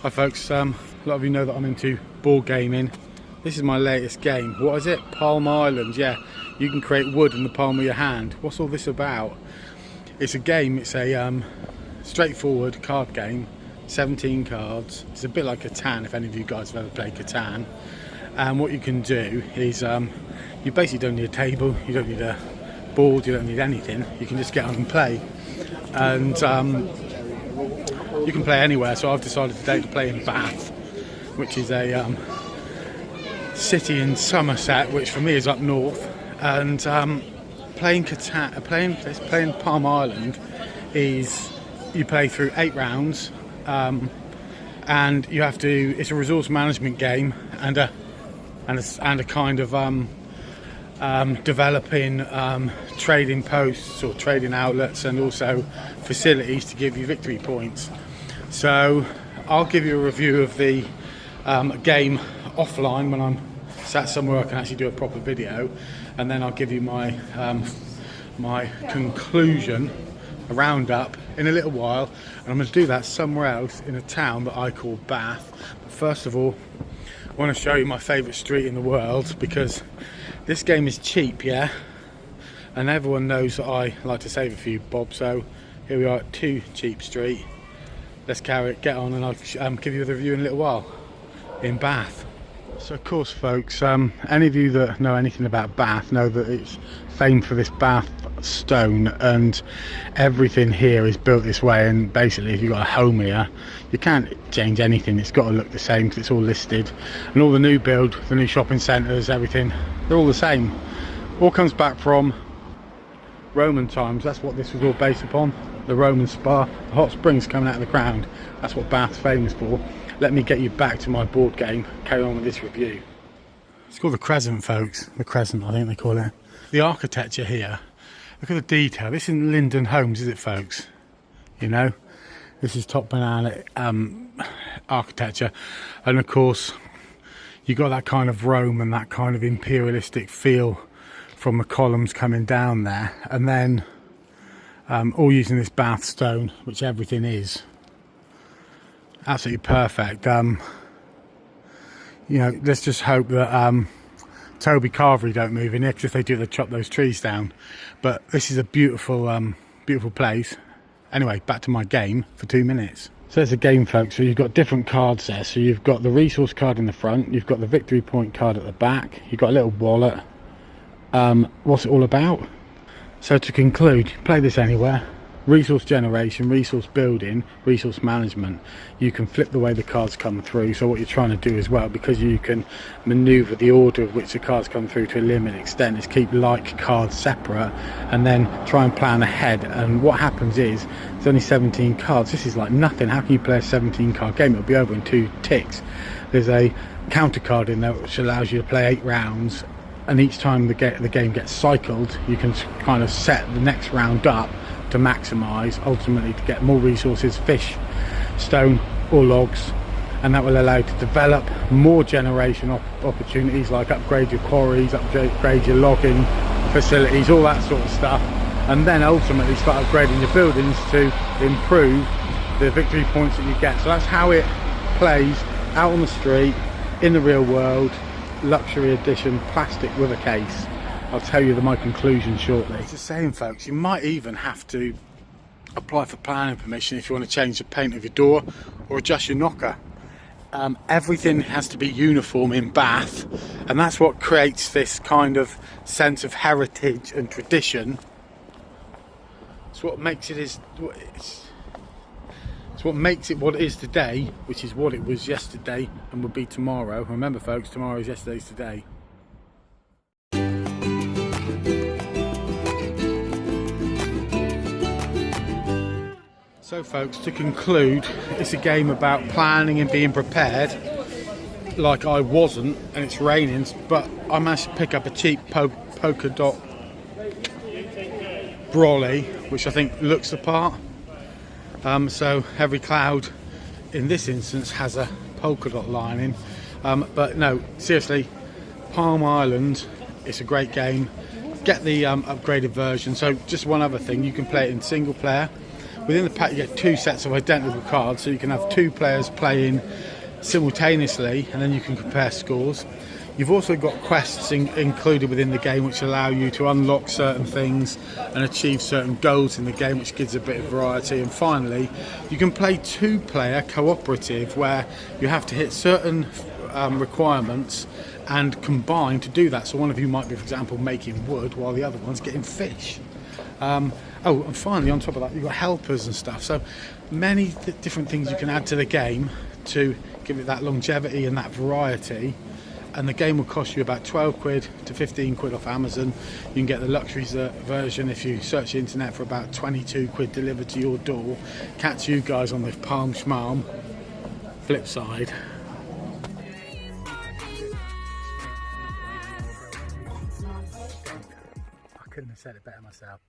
Hi folks, a lot of you know that I'm into board gaming. This is my latest game. What is it? Palm Island. Yeah, you can create wood in the palm of your hand. What's all this about? It's a game, it's a straightforward card game, 17 cards. It's a bit like Catan, if any of you guys have ever played Catan. And what you can do is, you basically don't need a table, you don't need a board, you don't need anything. You can just get on and play. And you can play anywhere, so I've decided today to play in Bath, which is a city in Somerset, which for me is up north. And playing Palm Island is you play through 8 rounds, and you have to. It's a resource management game and a kind of developing trading posts or trading outlets, and also facilities to give you victory points. So I'll give you a review of the game offline when I'm sat somewhere I can actually do a proper video, and then I'll give you my my conclusion, a roundup, in a little while. And I'm going to do that somewhere else in a town that I call Bath. But first of all, I want to show you my favourite street in the world, because this game is cheap, yeah, and everyone knows that I like to save a few bob. So here we are at 2 Cheap Street. Let's get on, and I'll give you the review in a little while in Bath. So of course folks, any of you that know anything about Bath know that it's famed for this Bath stone, and everything here is built this way. And basically, if you've got a home here, you can't change anything, it's got to look the same because it's all listed. And all the new build, the new shopping centres, everything, they're all the same. All comes back from Roman times. That's what this was all based upon, the Roman spa, the hot springs coming out of the ground. That's what Bath's famous for. Let me get you back to my board game, carry on with this review. It's called the Crescent, folks. The Crescent, I think they call it. The architecture here, look at the detail. This isn't Linden Homes, is it, folks? You know, this is top banana architecture. And of course, you got that kind of Rome and that kind of imperialistic feel from the columns coming down there. And then all using this Bath stone, which everything is. Absolutely perfect. You know, let's just hope that Toby Carvery don't move in here, because if they do, they chop those trees down. But this is a beautiful beautiful place. Anyway, back to my game for 2 minutes. So there's a game, folks. So you've got different cards there. So you've got the resource card in the front, you've got the victory point card at the back, you've got a little wallet. What's it all about? So to conclude, play this anywhere. Resource generation, resource building, resource management. You can flip the way the cards come through. So what you're trying to do as well, because you can maneuver the order of which the cards come through to a limited extent, is keep like cards separate and then try and plan ahead. And what happens is, there's only 17 cards. This is like nothing. How can you play a 17 card game? It'll be over in 2 ticks. There's a counter card in there which allows you to play 8 rounds, and each time the game gets cycled, you can kind of set the next round up to maximise, ultimately to get more resources, fish, stone or logs, and that will allow you to develop more generation opportunities, like upgrade your quarries, upgrade your logging facilities, all that sort of stuff, and then ultimately start upgrading your buildings to improve the victory points that you get. So that's how it plays out on the street, in the real world, luxury edition, plastic with a case. I'll tell you my conclusion shortly. Just saying, folks, you might even have to apply for planning permission if you want to change the paint of your door or adjust your knocker. Everything has to be uniform in Bath, and that's what creates this kind of sense of heritage and tradition. It's what makes it what makes it what it is today, which is what it was yesterday and will be tomorrow. Remember, folks, tomorrow is yesterday's today. So folks, to conclude, it's a game about planning and being prepared, like I wasn't, and it's raining, but I managed to pick up a cheap polka dot brolly, which I think looks the part. So every cloud in this instance has a polka dot lining, but no, seriously, Palm Island, it's a great game. Get the upgraded version. So just one other thing, you can play it in single player, Within the pack you get 2 sets of identical cards, so you can have 2 players playing simultaneously, and then you can compare scores. You've also got quests included within the game which allow you to unlock certain things and achieve certain goals in the game, which gives a bit of variety. And finally, you can play 2-player cooperative, where you have to hit certain requirements and combine to do that. So one of you might be, for example, making wood while the other one's getting fish. Oh, and finally, on top of that, you've got helpers and stuff. So many different things you can add to the game to give it that longevity and that variety. And the game will cost you about 12 quid to 15 quid off Amazon. You can get the luxury version if you search the internet for about 22 quid delivered to your door. Catch you guys on the Palm Schmalm flip side. I couldn't have said it better myself.